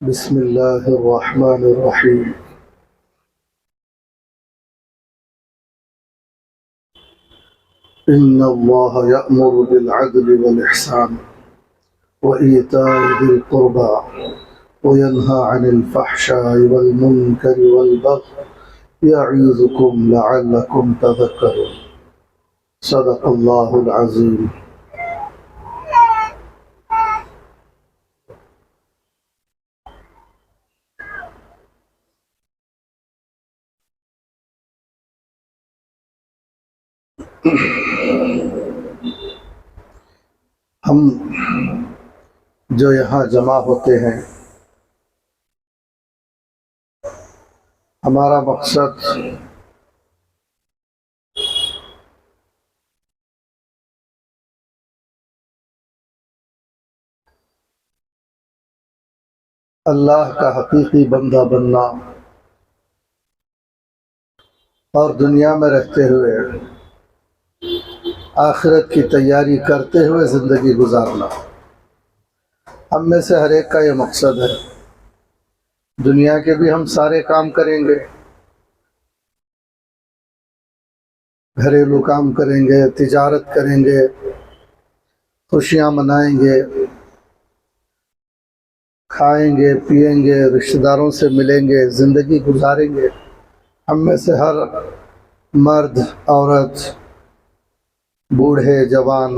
بسم الله الرحمن الرحيم. إن الله يأمر بالعدل والإحسان وإيتاء ذي القربى وينهى عن الفحشاء والمنكر والبغي يعظكم لعلكم تذكرون. صدق الله العظيم. ہم جو یہاں جمع ہوتے ہیں، ہمارا مقصد اللہ کا حقیقی بندہ بننا اور دنیا میں رہتے ہوئے آخرت کی تیاری کرتے ہوئے زندگی گزارنا. ہم میں سے ہر ایک کا یہ مقصد ہے. دنیا کے بھی ہم سارے کام کریں گے، گھریلو کام کریں گے، تجارت کریں گے، خوشیاں منائیں گے، کھائیں گے، پیئیں گے، رشتہ داروں سے ملیں گے، زندگی گزاریں گے. ہم میں سے ہر مرد، عورت، بوڑھے، جوان،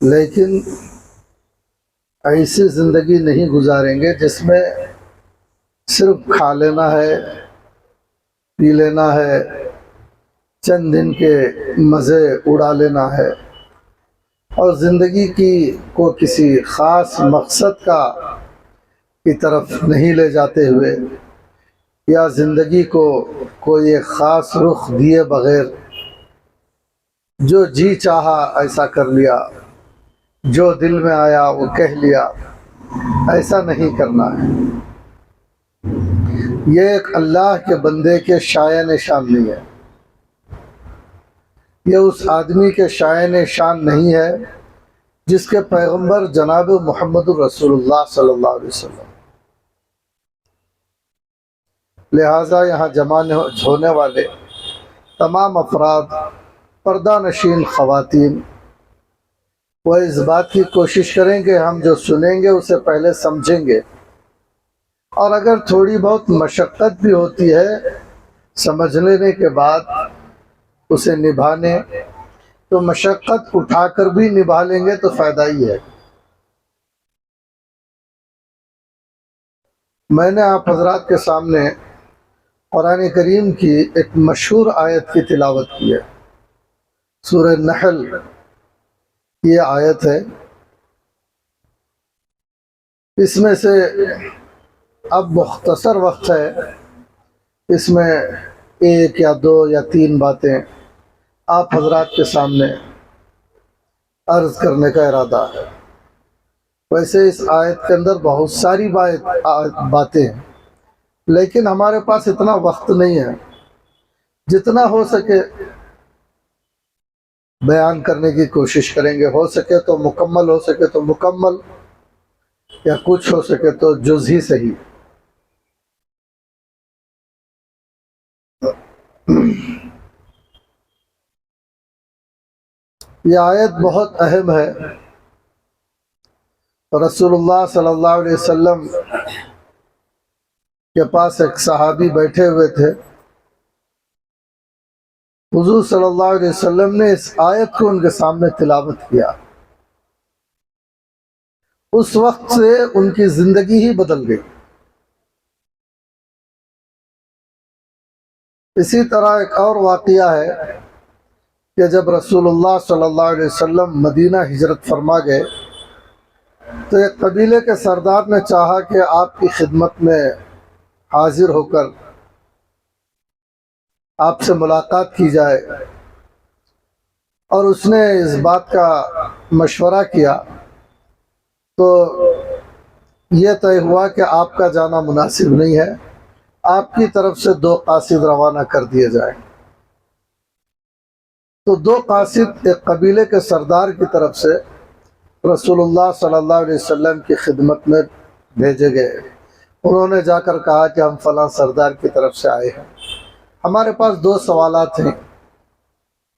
لیکن ایسی زندگی نہیں گزاریں گے جس میں صرف کھا لینا ہے، پی لینا ہے، چند دن کے مزے اڑا لینا ہے، اور زندگی کو کسی خاص مقصد کی طرف نہیں لے جاتے ہوئے، یا زندگی کو کوئی ایک خاص رخ دیے بغیر جو جی چاہا ایسا کر لیا، جو دل میں آیا وہ کہہ لیا، ایسا نہیں کرنا ہے. یہ ایک اللہ کے بندے کے شایان شان نہیں ہے. یہ اس آدمی کے شایان شان نہیں ہے جس کے پیغمبر جناب محمد رسول اللہ صلی اللہ علیہ وسلم. لہٰذا یہاں جمع ہونے والے تمام افراد، پردہ نشین خواتین، وہ اس بات کی کوشش کریں کہ ہم جو سنیں گے اسے پہلے سمجھیں گے، اور اگر تھوڑی بہت مشقت بھی ہوتی ہے سمجھ لینے کے بعد اسے نبھانے، تو مشقت اٹھا کر بھی نبھا لیں گے تو فائدہ ہی ہے. میں نے آپ حضرات کے سامنے قرآن کریم کی ایک مشہور آیت کی تلاوت کی ہے. سورہ نحل یہ آیت ہے. اس میں سے اب مختصر وقت ہے، اس میں ایک یا دو یا تین باتیں آپ حضرات کے سامنے عرض کرنے کا ارادہ ہے. ویسے اس آیت کے اندر بہت ساری باتیں ہیں، لیکن ہمارے پاس اتنا وقت نہیں ہے. جتنا ہو سکے بیان کرنے کی کوشش کریں گے. ہو سکے تو مکمل، ہو سکے تو مکمل، یا کچھ ہو سکے تو جز ہی صحیح. یہ آیت بہت اہم ہے. رسول اللہ صلی اللہ علیہ وسلم کے پاس ایک صحابی بیٹھے ہوئے تھے. حضور صلی اللہ علیہ وسلم نے اس آیت کو ان کے سامنے تلاوت کیا. اس وقت سے ان کی زندگی ہی بدل گئی. اسی طرح ایک اور واقعہ ہے کہ جب رسول اللہ صلی اللہ علیہ وسلم مدینہ ہجرت فرما گئے تو ایک قبیلے کے سردار نے چاہا کہ آپ کی خدمت میں حاضر ہو کر آپ سے ملاقات کی جائے، اور اس نے اس بات کا مشورہ کیا تو یہ طے ہوا کہ آپ کا جانا مناسب نہیں ہے، آپ کی طرف سے 2 قاصد روانہ کر دیے جائیں. تو 2 قاصد ایک قبیلے کے سردار کی طرف سے رسول اللہ صلی اللہ علیہ وسلم کی خدمت میں بھیجے گئے، انہوں نے جا کر کہا کہ ہم فلاں سردار کی طرف سے آئے ہیں، ہمارے پاس 2 سوالات ہیں،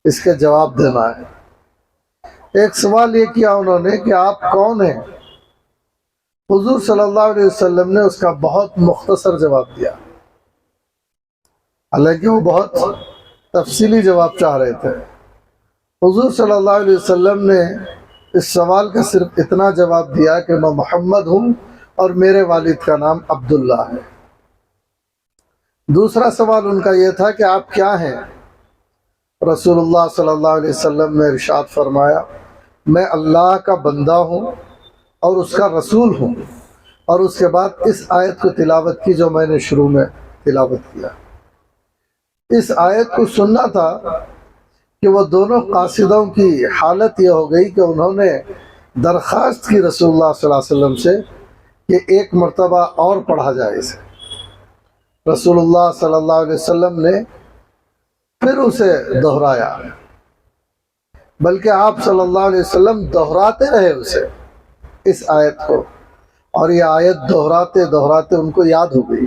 اس کے جواب دینا ہے۔ ایک سوال یہ کیا انہوں نے کہ آپ کون ہیں؟ حضور صلی اللہ علیہ وسلم نے اس کا بہت مختصر جواب دیا، حالانکہ وہ بہت تفصیلی جواب چاہ رہے تھے۔ حضور صلی اللہ علیہ وسلم نے اس سوال کا صرف اتنا جواب دیا کہ میں محمد ہوں اور میرے والد کا نام عبداللہ ہے۔ دوسرا سوال ان کا یہ تھا کہ آپ کیا ہیں؟ رسول اللہ صلی اللہ علیہ وسلم نے ارشاد فرمایا، میں اللہ کا بندہ ہوں اور اس کا رسول ہوں، اور اس کے بعد اس آیت کو تلاوت کی جو میں نے شروع میں تلاوت کیا۔ اس آیت کو سننا تھا کہ وہ دونوں قاصدوں کی حالت یہ ہو گئی کہ انہوں نے درخواست کی رسول اللہ صلی اللہ علیہ وسلم سے کہ ایک مرتبہ اور پڑھا جائے اسے۔ رسول اللہ صلی اللہ علیہ وسلم نے پھر اسے دہرایا، بلکہ آپ صلی اللہ علیہ وسلم دہراتے رہے اسے، اس آیت کو، اور یہ آیت دہراتے دہراتے ان کو یاد ہو گئی۔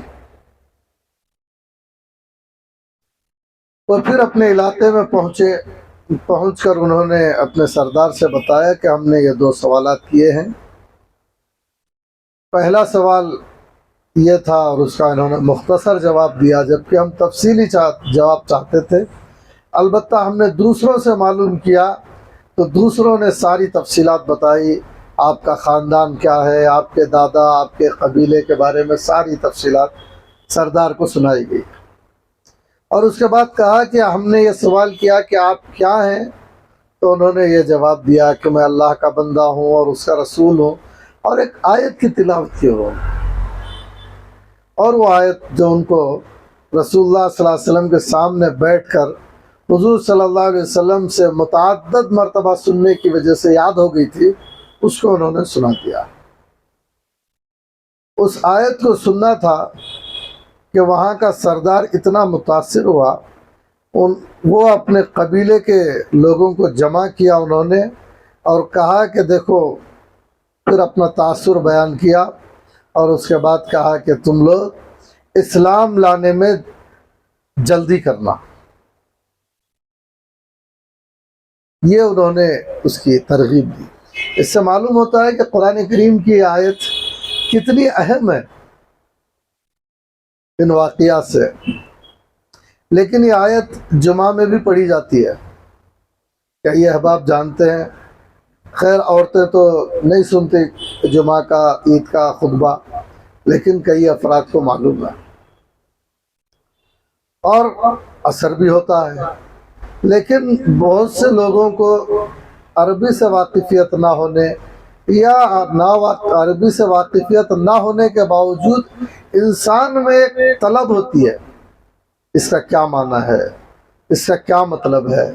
اور پھر اپنے علاقے میں پہنچ کر انہوں نے اپنے سردار سے بتایا کہ ہم نے یہ 2 سوالات کیے ہیں۔ پہلا سوال یہ تھا اور اس کا انہوں نے مختصر جواب دیا، جبکہ ہم تفصیلی جواب چاہتے تھے۔ البتہ ہم نے دوسروں سے معلوم کیا تو دوسروں نے ساری تفصیلات بتائی، آپ کا خاندان کیا ہے، آپ کے دادا، آپ کے قبیلے کے بارے میں ساری تفصیلات سردار کو سنائی گئی۔ اور اس کے بعد کہا کہ ہم نے یہ سوال کیا کہ آپ کیا ہیں، تو انہوں نے یہ جواب دیا کہ میں اللہ کا بندہ ہوں اور اس کا رسول ہوں، اور ایک آیت کی تلاوت کی ہوں، اور وہ آیت جو ان کو رسول اللہ صلی اللہ علیہ وسلم کے سامنے بیٹھ کر حضور صلی اللہ علیہ وسلم سے متعدد مرتبہ سننے کی وجہ سے یاد ہو گئی تھی، اس کو انہوں نے سنا دیا۔ اس آیت کو سننا تھا کہ وہاں کا سردار اتنا متاثر ہوا، وہ اپنے قبیلے کے لوگوں کو جمع کیا انہوں نے، اور کہا کہ دیکھو، پھر اپنا تاثر بیان کیا، اور اس کے بعد کہا کہ تم لوگ اسلام لانے میں جلدی کرنا۔ یہ انہوں نے اس کی ترغیب دی۔ اس سے معلوم ہوتا ہے کہ قرآن کریم کی آیت کتنی اہم ہے ان واقعات سے۔ لیکن یہ آیت جمعہ میں بھی پڑھی جاتی ہے، کیا یہ احباب جانتے ہیں؟ خیر، عورتیں تو نہیں سنتی جمعہ کا، عید کا خطبہ، لیکن کئی افراد کو معلوم ہے، اور اثر بھی ہوتا ہے۔ لیکن بہت سے لوگوں کو عربی سے واقفیت نہ ہونے، یا عربی سے واقفیت نہ ہونے کے باوجود انسان میں ایک طلب ہوتی ہے، اس کا کیا معنی ہے، اس کا کیا مطلب ہے،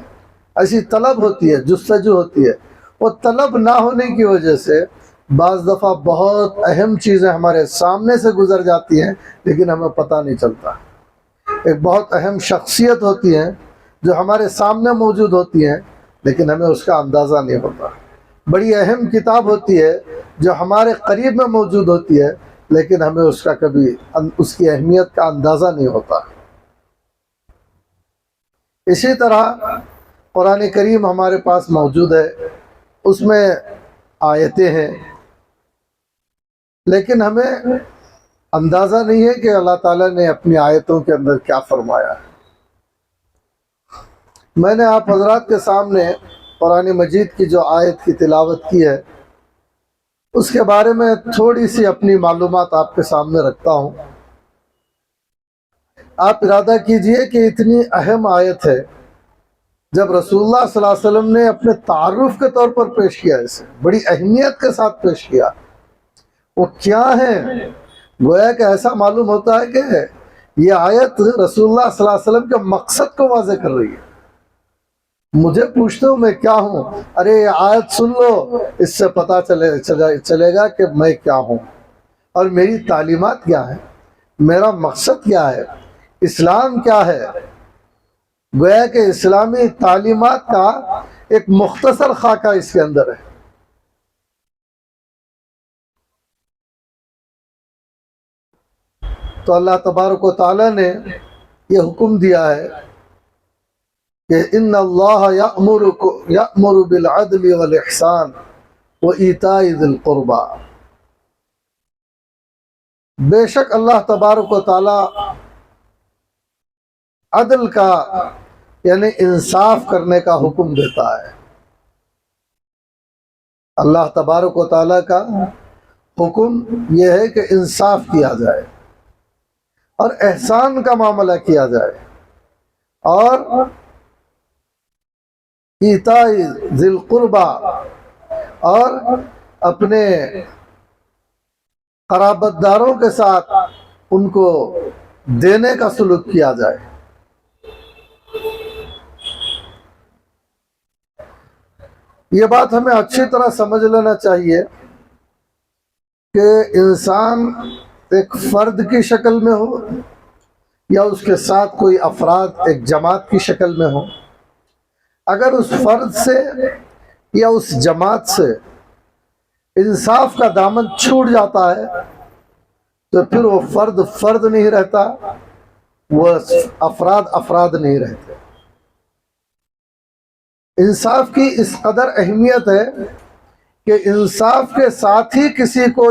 ایسی طلب ہوتی ہے، جستجو ہوتی ہے۔ وہ طلب نہ ہونے کی وجہ سے بعض دفعہ بہت اہم چیزیں ہمارے سامنے سے گزر جاتی ہیں، لیکن ہمیں پتہ نہیں چلتا۔ ایک بہت اہم شخصیت ہوتی ہے جو ہمارے سامنے موجود ہوتی ہیں، لیکن ہمیں اس کا اندازہ نہیں ہوتا۔ بڑی اہم کتاب ہوتی ہے جو ہمارے قریب میں موجود ہوتی ہے، لیکن ہمیں اس کا کبھی اس کی اہمیت کا اندازہ نہیں ہوتا۔ اسی طرح قرآن کریم ہمارے پاس موجود ہے، اس میں آیتیں ہیں، لیکن ہمیں اندازہ نہیں ہے کہ اللہ تعالیٰ نے اپنی آیتوں کے اندر کیا فرمایا ہے۔ میں نے آپ حضرات کے سامنے قرآن مجید کی جو آیت کی تلاوت کی ہے، اس کے بارے میں تھوڑی سی اپنی معلومات آپ کے سامنے رکھتا ہوں۔ آپ ارادہ کیجئے کہ اتنی اہم آیت ہے، جب رسول اللہ صلی اللہ علیہ وسلم نے اپنے تعارف کے طور پر پیش کیا، اسے بڑی اہمیت کے ساتھ پیش کیا، وہ کیا ہے؟ گویا کہ ایسا معلوم ہوتا ہے کہ یہ آیت رسول اللہ صلی اللہ علیہ وسلم کے مقصد کو واضح کر رہی ہے۔ مجھے پوچھتے ہو میں کیا ہوں؟ ارے یہ آیت سن لو، اس سے پتہ چلے گا کہ میں کیا ہوں، اور میری تعلیمات کیا ہیں، میرا مقصد کیا ہے، اسلام کیا ہے۔ گویا کہ اسلامی تعلیمات کا ایک مختصر خاکہ اس کے اندر ہے۔ تو اللہ تبارک و تعالیٰ نے یہ حکم دیا ہے کہ ان اللہ یأمر بالعدل والاحسان وایتاء ذی القربى، بے شک اللہ تبارک و تعالیٰ عدل کا یعنی انصاف کرنے کا حکم دیتا ہے۔ اللہ تبارک و تعالیٰ کا حکم یہ ہے کہ انصاف کیا جائے اور احسان کا معاملہ کیا جائے اور ایتاء ذی القربى اور اپنے قرابت داروں کے ساتھ ان کو دینے کا سلوک کیا جائے۔ یہ بات ہمیں اچھی طرح سمجھ لینا چاہیے کہ انسان ایک فرد کی شکل میں ہو یا اس کے ساتھ کوئی افراد ایک جماعت کی شکل میں ہو، اگر اس فرد سے یا اس جماعت سے انصاف کا دامن چھوٹ جاتا ہے تو پھر وہ فرد فرد نہیں رہتا، وہ افراد افراد نہیں رہتے۔ انصاف کی اس قدر اہمیت ہے کہ انصاف کے ساتھ ہی کسی کو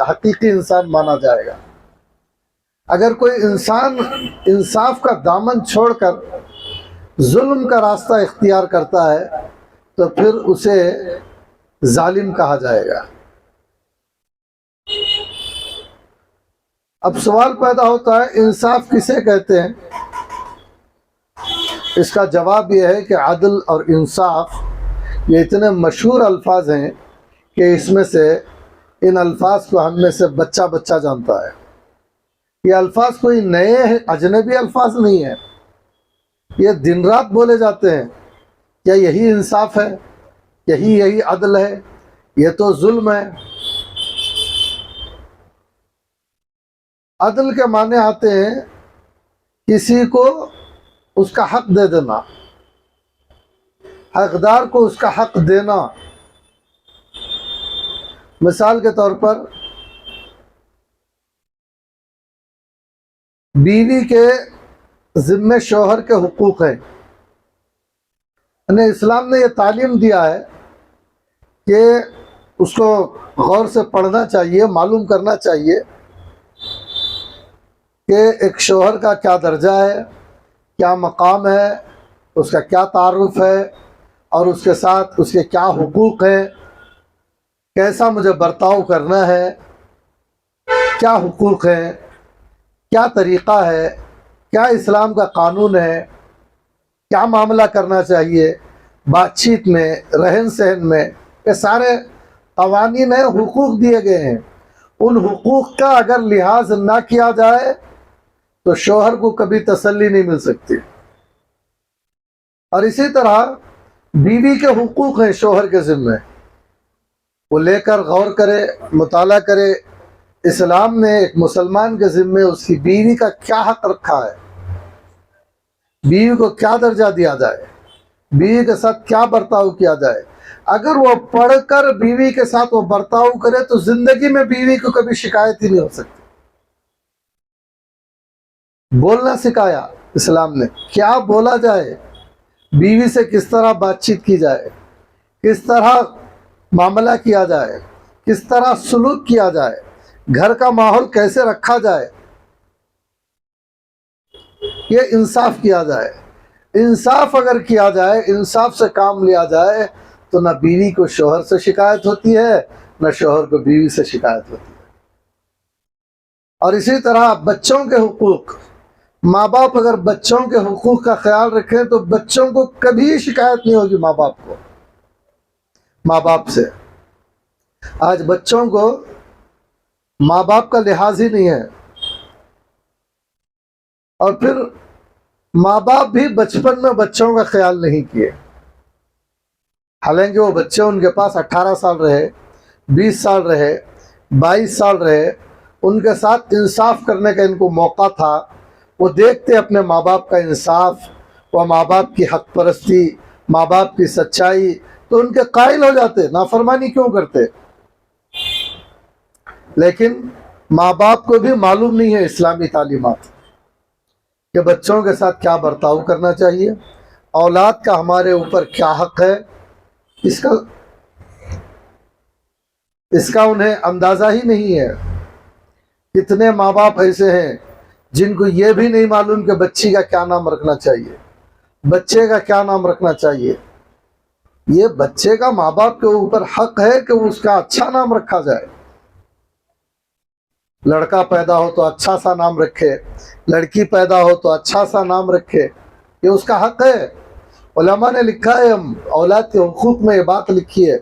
حقیقی انسان مانا جائے گا۔ اگر کوئی انسان انصاف کا دامن چھوڑ کر ظلم کا راستہ اختیار کرتا ہے تو پھر اسے ظالم کہا جائے گا۔ اب سوال پیدا ہوتا ہے انصاف کسے کہتے ہیں؟ اس کا جواب یہ ہے کہ عدل اور انصاف یہ اتنے مشہور الفاظ ہیں کہ اس میں سے ان الفاظ کو ہم میں سے بچہ بچہ جانتا ہے۔ یہ الفاظ کوئی نئے اجنبی الفاظ نہیں ہیں، یہ دن رات بولے جاتے ہیں۔ کیا یہی انصاف ہے؟ یہی عدل ہے؟ یہ تو ظلم ہے۔ عدل کے معنی آتے ہیں کسی کو اس کا حق دے دینا، حقدار کو اس کا حق دینا۔ مثال کے طور پر بیوی کے ذمے شوہر کے حقوق ہیں۔ یعنی اسلام نے یہ تعلیم دیا ہے کہ اس کو غور سے پڑھنا چاہیے، معلوم کرنا چاہیے کہ ایک شوہر کا کیا درجہ ہے، کیا مقام ہے، اس کا کیا تعارف ہے اور اس کے ساتھ اس کے کیا حقوق ہیں، کیسا مجھے برتاؤ کرنا ہے، کیا حقوق ہیں، کیا طریقہ ہے، کیا اسلام کا قانون ہے، کیا معاملہ کرنا چاہیے بات چیت میں، رہن سہن میں۔ یہ سارے قوانین ہیں، حقوق دیے گئے ہیں۔ ان حقوق کا اگر لحاظ نہ کیا جائے تو شوہر کو کبھی تسلی نہیں مل سکتی۔ اور اسی طرح بیوی کے حقوق ہیں شوہر کے ذمے، وہ لے کر غور کرے، مطالعہ کرے اسلام نے ایک مسلمان کے ذمے اس کی بیوی کا کیا حق رکھا ہے، بیوی کو کیا درجہ دیا جائے، بیوی کے ساتھ کیا برتاؤ کیا جائے۔ اگر وہ پڑھ کر بیوی کے ساتھ وہ برتاؤ کرے تو زندگی میں بیوی کو کبھی شکایت ہی نہیں ہو سکتی۔ بولنا سکھایا اسلام نے، کیا بولا جائے، بیوی سے کس طرح بات چیت کی جائے، کس طرح معاملہ کیا جائے، کس طرح سلوک کیا جائے، گھر کا ماحول کیسے رکھا جائے، یہ انصاف کیا جائے۔ انصاف اگر کیا جائے، انصاف سے کام لیا جائے تو نہ بیوی کو شوہر سے شکایت ہوتی ہے، نہ شوہر کو بیوی سے شکایت ہوتی ہے۔ اور اسی طرح بچوں کے حقوق، ماں باپ اگر بچوں کے حقوق کا خیال رکھیں تو بچوں کو کبھی شکایت نہیں ہوگی ماں باپ سے۔ آج بچوں کو ماں باپ کا لحاظ ہی نہیں ہے، اور پھر ماں باپ بھی بچپن میں بچوں کا خیال نہیں کیے، حالانکہ وہ بچے ان کے پاس 18 سال رہے، 20 سال رہے، 22 سال رہے، ان کے ساتھ انصاف کرنے کا ان کو موقع تھا۔ وہ دیکھتے اپنے ماں باپ کا انصاف، وہ ماں باپ کی حق پرستی، ماں باپ کی سچائی، تو ان کے قائل ہو جاتے، نافرمانی کیوں کرتے۔ لیکن ماں باپ کو بھی معلوم نہیں ہے اسلامی تعلیمات کہ بچوں کے ساتھ کیا برتاؤ کرنا چاہیے، اولاد کا ہمارے اوپر کیا حق ہے، اس کا انہیں اندازہ ہی نہیں ہے۔ کتنے ماں باپ ایسے ہیں جن کو یہ بھی نہیں معلوم کہ بچی کا کیا نام رکھنا چاہیے، بچے کا کیا نام رکھنا چاہیے۔ یہ بچے کا ماں باپ کے اوپر حق ہے کہ اس کا اچھا نام رکھا جائے۔ لڑکا پیدا ہو تو اچھا سا نام رکھے، لڑکی پیدا ہو تو اچھا سا نام رکھے، یہ اس کا حق ہے۔ علماء نے لکھا ہے، ہم اولاد کے حقوق میں یہ بات لکھی ہے۔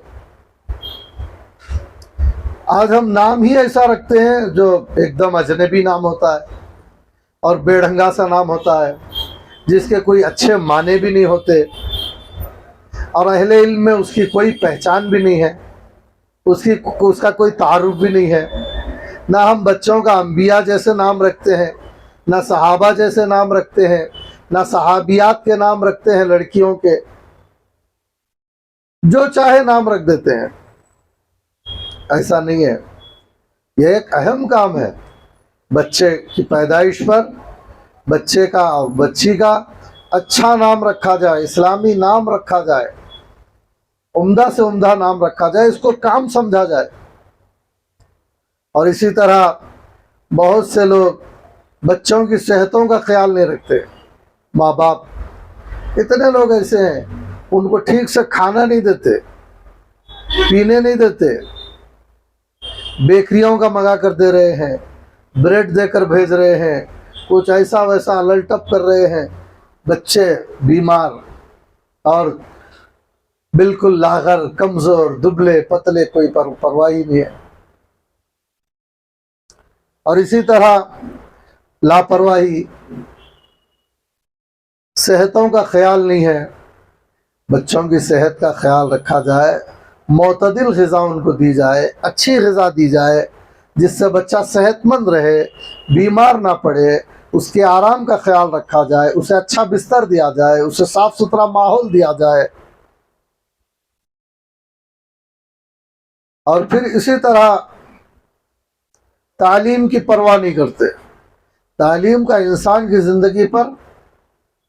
آج ہم نام ہی ایسا رکھتے ہیں جو ایک دم اجنبی نام ہوتا ہے اور بے ڈھنگا سا نام ہوتا ہے، جس کے کوئی اچھے معنی بھی نہیں ہوتے، اور اہل علم میں اس کی کوئی پہچان بھی نہیں ہے، اس کا کوئی تعارف بھی نہیں ہے۔ نہ ہم بچوں کا انبیاء جیسے نام رکھتے ہیں، نہ صحابہ جیسے نام رکھتے ہیں، نہ صحابیات کے نام رکھتے ہیں لڑکیوں کے، جو چاہے نام رکھ دیتے ہیں۔ ایسا نہیں ہے، یہ ایک اہم کام ہے۔ بچے کی پیدائش پر بچے کا اور بچی کا اچھا نام رکھا جائے، اسلامی نام رکھا جائے، عمدہ سے عمدہ نام رکھا جائے، اس کو کام سمجھا جائے۔ اور اسی طرح بہت سے لوگ بچوں کی صحتوں کا خیال نہیں رکھتے، ماں باپ اتنے لوگ ایسے ہیں، ان کو ٹھیک سے کھانا نہیں دیتے، پینے نہیں دیتے، بیکریوں کا منگا کر دے رہے ہیں، بریڈ دے کر بھیج رہے ہیں، کچھ ایسا ویسا الٹپ کر رہے ہیں، بچے بیمار اور بالکل لاغر، کمزور، دبلے پتلے، کوئی پرواہ ہی نہیں ہے۔ اور اسی طرح لاپرواہی، صحتوں کا خیال نہیں ہے۔ بچوں کی صحت کا خیال رکھا جائے، معتدل غذا ان کو دی جائے، اچھی غذا دی جائے جس سے بچہ صحت مند رہے، بیمار نہ پڑے، اس کے آرام کا خیال رکھا جائے، اسے اچھا بستر دیا جائے، اسے صاف ستھرا ماحول دیا جائے۔ اور پھر اسی طرح تعلیم کی پرواہ نہیں کرتے۔ تعلیم کا انسان کی زندگی پر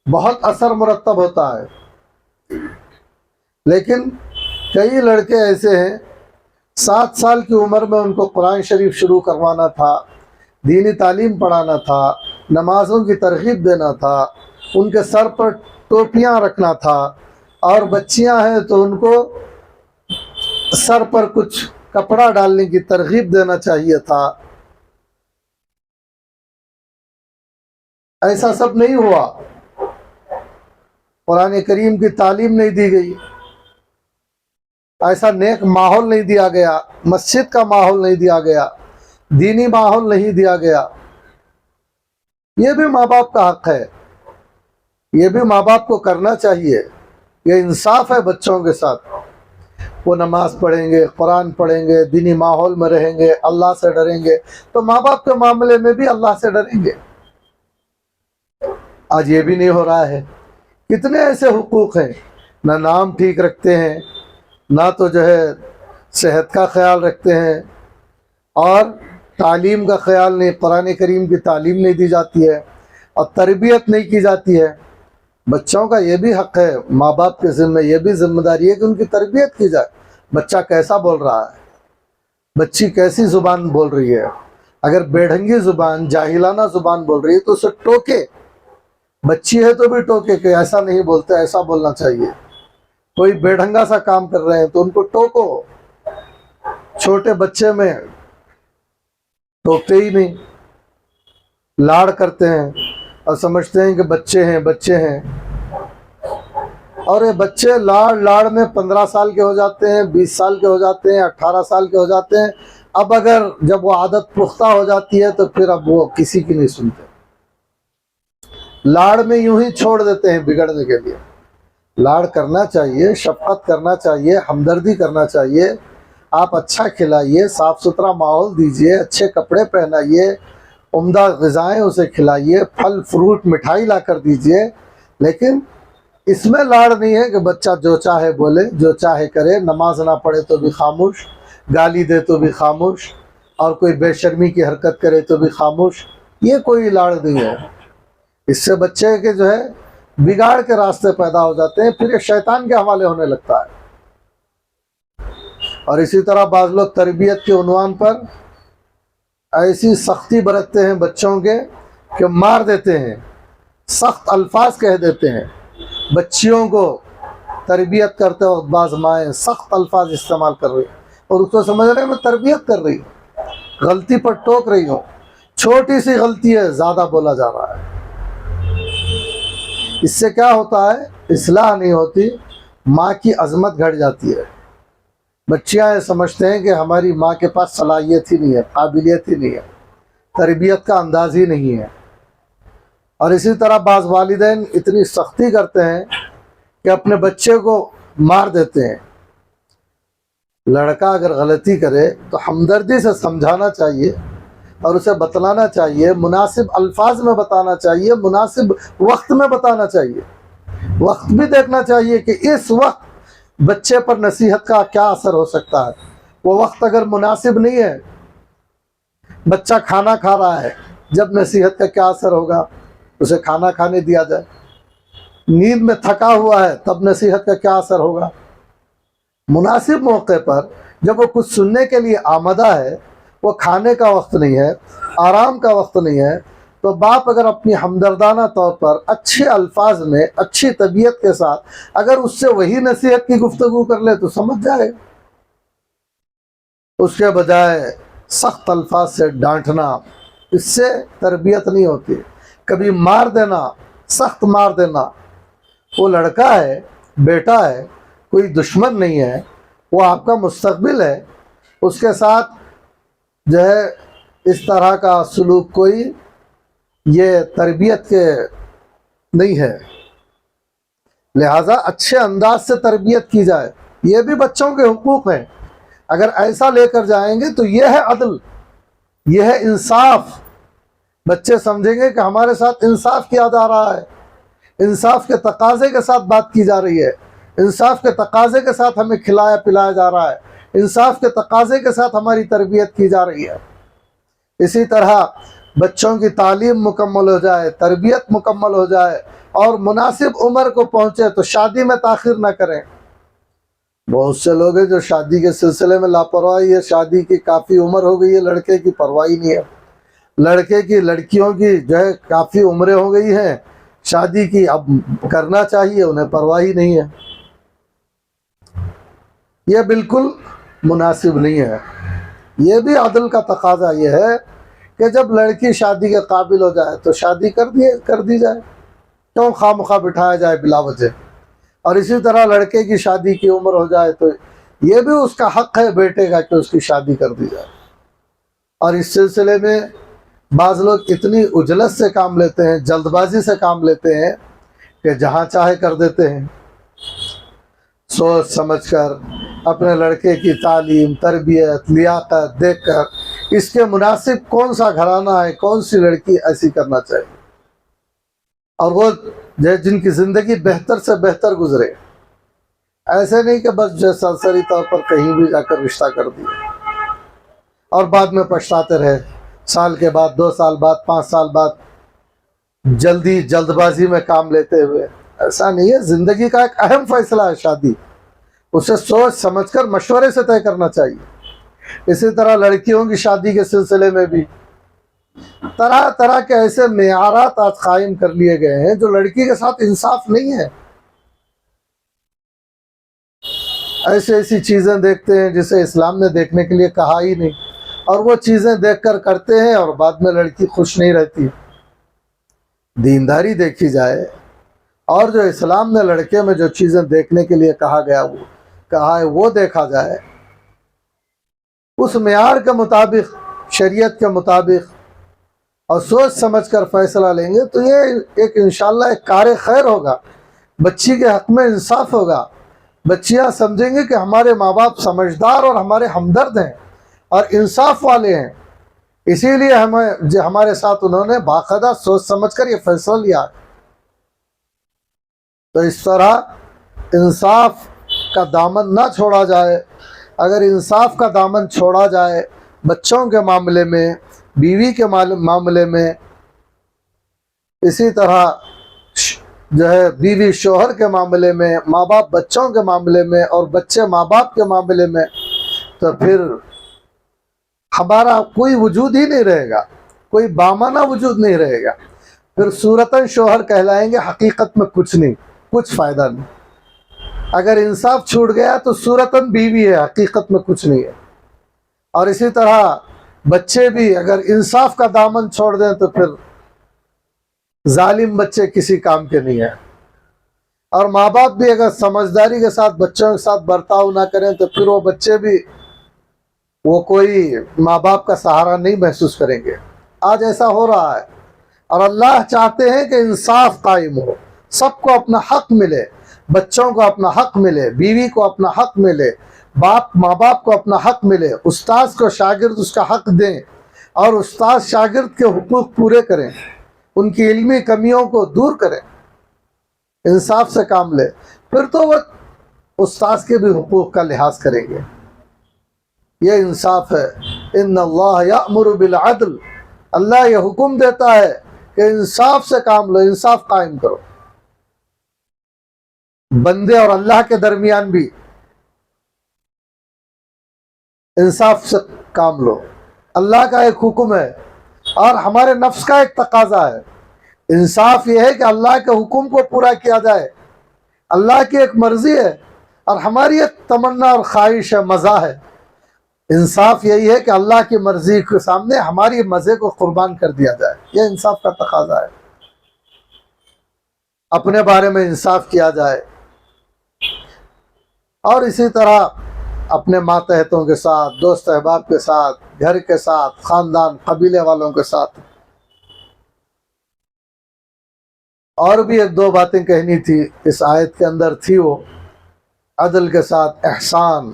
بہت اثر مرتب ہوتا ہے، لیکن کئی لڑکے ایسے ہیں 7 سال کی عمر میں ان کو قرآن شریف شروع کروانا تھا، دینی تعلیم پڑھانا تھا، نمازوں کی ترغیب دینا تھا، ان کے سر پر ٹوپیاں رکھنا تھا، اور بچیاں ہیں تو ان کو سر پر کچھ کپڑا ڈالنے کی ترغیب دینا چاہیے تھا۔ ایسا سب نہیں ہوا، قرآن کریم کی تعلیم نہیں دی گئی، ایسا نیک ماحول نہیں دیا گیا، مسجد کا ماحول نہیں دیا گیا، دینی ماحول نہیں دیا گیا۔ یہ بھی ماں باپ کا حق ہے، یہ بھی ماں باپ کو کرنا چاہیے، یہ انصاف ہے بچوں کے ساتھ۔ وہ نماز پڑھیں گے، قرآن پڑھیں گے، دینی ماحول میں رہیں گے، اللہ سے ڈریں گے، تو ماں باپ کے معاملے میں بھی اللہ سے ڈریں گے۔ آج یہ بھی نہیں ہو رہا ہے۔ کتنے ایسے حقوق ہیں، نہ نام ٹھیک رکھتے ہیں، نہ تو جو ہے صحت کا خیال رکھتے ہیں، اور تعلیم کا خیال نہیں، قرآن کریم کی تعلیم نہیں دی جاتی ہے، اور تربیت نہیں کی جاتی ہے۔ بچوں کا یہ بھی حق ہے، ماں باپ کے ذمہ یہ بھی ذمہ داری ہے کہ ان کی تربیت کی جائے۔ بچہ کیسا بول رہا ہے، بچی کیسی زبان بول رہی ہے، اگر بے ڈھنگی زبان، جاہلانہ زبان بول رہی ہے تو اسے ٹوکے، بچی ہے تو بھی ٹوکے کہ ایسا نہیں بولتے، ایسا بولنا چاہیے۔ کوئی بے ڈھنگا سا کام کر رہے ہیں تو ان کو ٹوکو۔ چھوٹے بچے میں ٹوکتے ہی نہیں، لاڑ کرتے ہیں اور سمجھتے ہیں کہ بچے ہیں بچے ہیں، اور یہ بچے لاڑ میں 15 سال کے ہو جاتے ہیں، 20 سال کے ہو جاتے ہیں، 18 سال کے ہو جاتے ہیں۔ اب اگر جب وہ عادت پختہ ہو جاتی ہے تو پھر اب وہ کسی کی نہیں سنتے، لاڑ میں یوں ہی چھوڑ دیتے ہیں بگڑنے کے لیے۔ لاڑ کرنا چاہیے، شفقت کرنا چاہیے، ہمدردی کرنا چاہیے۔ آپ اچھا کھلائیے، صاف ستھرا ماحول دیجیے، اچھے کپڑے پہنائیے، عمدہ غذائیں اسے کھلائیے، پھل فروٹ مٹھائی لا کر دیجیے، لیکن اس میں لاڑ نہیں ہے کہ بچہ جو چاہے بولے، جو چاہے کرے، نماز نہ پڑھے تو بھی خاموش، گالی دے تو بھی خاموش، اور کوئی بے شرمی کی حرکت کرے تو بھی خاموش، یہ کوئی لاڑ نہیں ہے۔ اس سے بچے کے جو ہے بگاڑ کے راستے پیدا ہو جاتے ہیں، پھر یہ شیطان کے حوالے ہونے لگتا ہے۔ اور اسی طرح بعض لوگ تربیت کے عنوان پر ایسی سختی برتتے ہیں بچوں کے کہ مار دیتے ہیں، سخت الفاظ کہہ دیتے ہیں۔ بچیوں کو تربیت کرتے وقت بعض مائیں سخت الفاظ استعمال کر رہی ہیں اور اس کو سمجھ رہے ہیں میں تربیت کر رہی ہوں، غلطی پر ٹوک رہی ہوں، چھوٹی سی غلطی ہے زیادہ بولا جا رہا ہے۔ اس سے کیا ہوتا ہے؟ اصلاح نہیں ہوتی، ماں کی عظمت گھٹ جاتی ہے۔ بچیاں یہ سمجھتے ہیں کہ ہماری ماں کے پاس صلاحیت ہی نہیں ہے، قابلیت ہی نہیں ہے، تربیت کا انداز ہی نہیں ہے۔ اور اسی طرح بعض والدین اتنی سختی کرتے ہیں کہ اپنے بچے کو مار دیتے ہیں۔ لڑکا اگر غلطی کرے تو ہمدردی سے سمجھانا چاہیے اور اسے بتلانا چاہیے، مناسب الفاظ میں بتانا چاہیے، مناسب وقت میں بتانا چاہیے۔ وقت بھی دیکھنا چاہیے کہ اس وقت بچے پر نصیحت کا کیا اثر ہو سکتا ہے۔ وہ وقت اگر مناسب نہیں ہے، بچہ کھانا کھا رہا ہے، جب نصیحت کا کیا اثر ہوگا؟ اسے کھانا کھانے دیا جائے۔ نیند میں تھکا ہوا ہے، تب نصیحت کا کیا اثر ہوگا؟ مناسب موقع پر جب وہ کچھ سننے کے لیے آمادہ ہے، وہ کھانے کا وقت نہیں ہے، آرام کا وقت نہیں ہے، تو باپ اگر اپنی ہمدردانہ طور پر اچھے الفاظ میں اچھی طبیعت کے ساتھ اگر اس سے وہی نصیحت کی گفتگو کر لے تو سمجھ جائے گا۔ اس کے بجائے سخت الفاظ سے ڈانٹنا، اس سے تربیت نہیں ہوتی۔ کبھی مار دینا، سخت مار دینا۔ وہ لڑکا ہے، بیٹا ہے، کوئی دشمن نہیں ہے، وہ آپ کا مستقبل ہے، اس کے ساتھ جو ہے اس طرح کا سلوک کوئی یہ تربیت کے نہیں ہے۔ لہٰذا اچھے انداز سے تربیت کی جائے، یہ بھی بچوں کے حقوق ہیں۔ اگر ایسا لے کر جائیں گے تو یہ ہے عدل، یہ ہے انصاف۔ بچے سمجھیں گے کہ ہمارے ساتھ انصاف کیا جا رہا ہے، انصاف کے تقاضے کے ساتھ بات کی جا رہی ہے، انصاف کے تقاضے کے ساتھ ہمیں کھلایا پلایا جا رہا ہے، انصاف کے تقاضے کے ساتھ ہماری تربیت کی جا رہی ہے۔ اسی طرح بچوں کی تعلیم مکمل ہو جائے، تربیت مکمل ہو جائے اور مناسب عمر کو پہنچے تو شادی میں تاخیر نہ کریں۔ بہت سے لوگ ہیں جو شادی کے سلسلے میں لاپرواہی ہے، شادی کی کافی عمر ہو گئی ہے، لڑکے کی پرواہ نہیں ہے، لڑکے کی لڑکیوں کی جو ہے کافی عمریں ہو گئی ہیں شادی کی، اب کرنا چاہیے، انہیں پرواہ نہیں ہے۔ یہ بالکل مناسب نہیں ہے۔ یہ بھی عدل کا تقاضا یہ ہے کہ جب لڑکی شادی کے قابل ہو جائے تو شادی کر دی جائے، کیوں خواہ بٹھایا جائے بلا وجہ۔ اور اسی طرح لڑکے کی شادی کی عمر ہو جائے تو یہ بھی اس کا حق ہے بیٹے کا کہ اس کی شادی کر دی جائے۔ اور اس سلسلے میں بعض لوگ اتنی عجلت سے کام لیتے ہیں، جلد بازی سے کام لیتے ہیں کہ جہاں چاہے کر دیتے ہیں۔ سوچ سمجھ کر اپنے لڑکے کی تعلیم، تربیت، لیاقت دیکھ کر اس کے مناسب کون سا گھرانہ ہے، کون سی لڑکی ایسی کرنا چاہیے، اور وہ جن کی زندگی بہتر سے بہتر گزرے۔ ایسے نہیں کہ بس جو سرسری طور پر کہیں بھی جا کر رشتہ کر دیا اور بعد میں پچھتاتے رہے، سال کے بعد، 2 سال بعد، 5 سال بعد، جلد بازی میں کام لیتے ہوئے۔ ایسا نہیں ہے، زندگی کا ایک اہم فیصلہ ہے شادی، اسے سوچ سمجھ کر مشورے سے طے کرنا چاہیے۔ اسی طرح لڑکیوں کی شادی کے سلسلے میں بھی طرح طرح کے ایسے معیارات آج قائم کر لیے گئے ہیں جو لڑکی کے ساتھ انصاف نہیں ہے۔ ایسی چیزیں دیکھتے ہیں جسے اسلام نے دیکھنے کے لیے کہا ہی نہیں، اور وہ چیزیں دیکھ کر کرتے ہیں اور بعد میں لڑکی خوش نہیں رہتی۔ دینداری دیکھی جائے اور جو اسلام نے لڑکے میں جو چیزیں دیکھنے کے لیے کہا ہے وہ دیکھا جائے، اس معیار کے مطابق، شریعت کے مطابق، اور سوچ سمجھ کر فیصلہ لیں گے تو یہ ایک انشاءاللہ ایک کار خیر ہوگا، بچی کے حق میں انصاف ہوگا۔ بچیاں سمجھیں گے کہ ہمارے ماں باپ سمجھدار اور ہمارے ہمدرد ہیں اور انصاف والے ہیں، اسی لیے ہمارے ساتھ انہوں نے باقاعدہ سوچ سمجھ کر یہ فیصلہ لیا۔ تو اس طرح انصاف کا دامن نہ چھوڑا جائے۔ اگر انصاف کا دامن چھوڑا جائے، بچوں کے معاملے میں، بیوی کے معاملے میں، اسی طرح جو ہے بیوی شوہر کے معاملے میں، ماں باپ بچوں کے معاملے میں، اور بچے ماں باپ کے معاملے میں، تو پھر ہمارا کوئی وجود ہی نہیں رہے گا، کوئی بامانہ وجود نہیں رہے گا. پھر صورتاً شوہر کہلائیں گے، حقیقت میں کچھ نہیں، کچھ فائدہ نہیں. اگر انصاف چھوٹ گیا تو صورتاً بیوی ہے، حقیقت میں کچھ نہیں ہے. اور اسی طرح بچے بھی اگر انصاف کا دامن چھوڑ دیں تو پھر ظالم بچے کسی کام کے نہیں ہیں. اور ماں باپ بھی اگر سمجھداری کے ساتھ بچوں کے ساتھ برتاؤ نہ کریں تو پھر وہ بچے بھی وہ کوئی ماں باپ کا سہارا نہیں محسوس کریں گے. آج ایسا ہو رہا ہے، اور اللہ چاہتے ہیں کہ انصاف قائم ہو، سب کو اپنا حق ملے، بچوں کو اپنا حق ملے، بیوی کو اپنا حق ملے، ماں باپ کو اپنا حق ملے، استاذ کو شاگرد اس کا حق دیں، اور استاذ شاگرد کے حقوق پورے کریں، ان کی علمی کمیوں کو دور کریں، انصاف سے کام لے. پھر تو وہ استاذ کے بھی حقوق کا لحاظ کریں گے. یہ انصاف ہے. ان اللہ یأمر بالعدل، اللہ یہ حکم دیتا ہے کہ انصاف سے کام لو، انصاف قائم کرو. بندے اور اللہ کے درمیان بھی انصاف سے کام لو. اللہ کا ایک حکم ہے اور ہمارے نفس کا ایک تقاضا ہے. انصاف یہ ہے کہ اللہ کے حکم کو پورا کیا جائے، اللہ کی ایک مرضی ہے اور ہماری ایک تمنا اور خواہش ہے، مزہ ہے. انصاف یہی ہے کہ اللہ کی مرضی کے سامنے ہماری مزے کو قربان کر دیا جائے. یہ انصاف کا تقاضا ہے. اپنے بارے میں انصاف کیا جائے، اور اسی طرح اپنے ماتحتوں کے ساتھ، دوست احباب کے ساتھ، گھر کے ساتھ، خاندان قبیلے والوں کے ساتھ. اور بھی ایک دو باتیں کہنی تھی، اس آیت کے اندر تھی وہ عدل کے ساتھ احسان.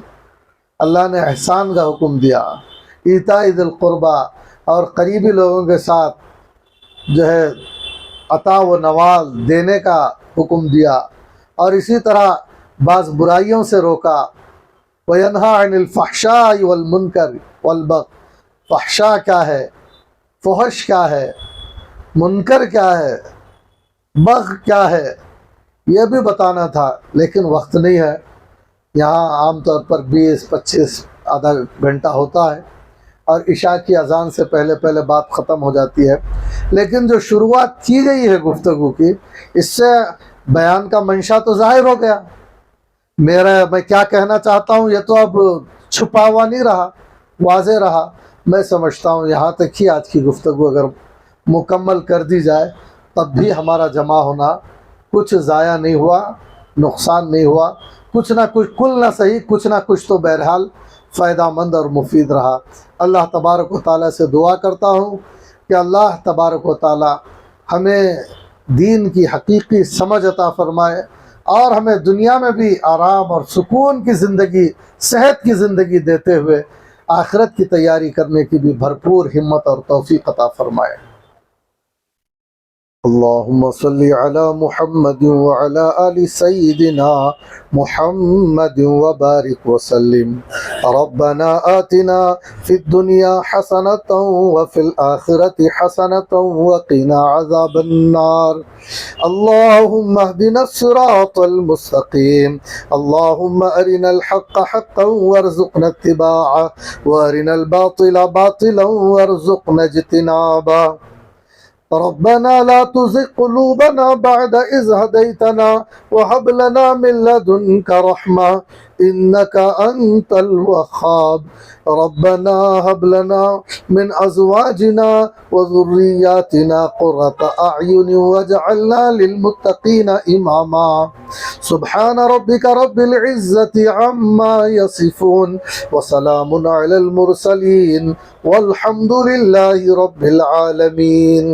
اللہ نے احسان کا حکم دیا، ایتاء ذی القربہ، اور قریبی لوگوں کے ساتھ جو ہے عطا و نوال دینے کا حکم دیا، اور اسی طرح بعض برائیوں سے روکا. وَيَنْهَا عَنِ الْفَحْشَاءِ وَالْمُنْكَرِ وَالْبَغْيِ. فحشاء کیا ہے، فحش کیا ہے، منکر کیا ہے، بغی کیا ہے، یہ بھی بتانا تھا، لیکن وقت نہیں ہے. یہاں عام طور پر 20-25 آدھا گھنٹہ ہوتا ہے، اور عشاء کی اذان سے پہلے پہلے بات ختم ہو جاتی ہے. لیکن جو شروعات کی گئی ہے گفتگو کی، اس سے بیان کا منشا تو ظاہر ہو گیا. میں کیا کہنا چاہتا ہوں یہ تو اب چھپا ہوا نہیں رہا، واضح رہا. میں سمجھتا ہوں یہاں تک ہی آج کی گفتگو اگر مکمل کر دی جائے تب بھی ہمارا جمع ہونا کچھ ضائع نہیں ہوا، نقصان نہیں ہوا. کچھ نہ کچھ، کل نہ صحیح، کچھ نہ کچھ تو بہرحال فائدہ مند اور مفید رہا. اللہ تبارک و تعالیٰ سے دعا کرتا ہوں کہ اللہ تبارک و تعالیٰ ہمیں دین کی حقیقی سمجھ عطا فرمائے، اور ہمیں دنیا میں بھی آرام اور سکون کی زندگی، صحت کی زندگی دیتے ہوئے آخرت کی تیاری کرنے کی بھی بھرپور ہمت اور توفیق عطا فرمائے. اللهم صل على محمد وعلى آل سيدنا محمد وبارك وسلم. ربنا آتنا في الدنيا حسنة وفي الآخرة حسنة وقنا عذاب النار. اللهم اهدنا الصراط المستقيم. اللهم أرنا الحق حقا وارزقنا اتباعه، وأرنا الباطل باطلا وارزقنا اجتنابه. ربنا لا تزغ قلوبنا بعد إذ هديتنا وهب لنا من لدنك رحمة إنك أنت الوهاب. ربنا هب لنا من أزواجنا وذرياتنا قرة أعين واجعلنا للمتقين إماما. سبحان ربك رب العزة عما يصفون، وسلام على المرسلين، والحمد لله رب العالمين.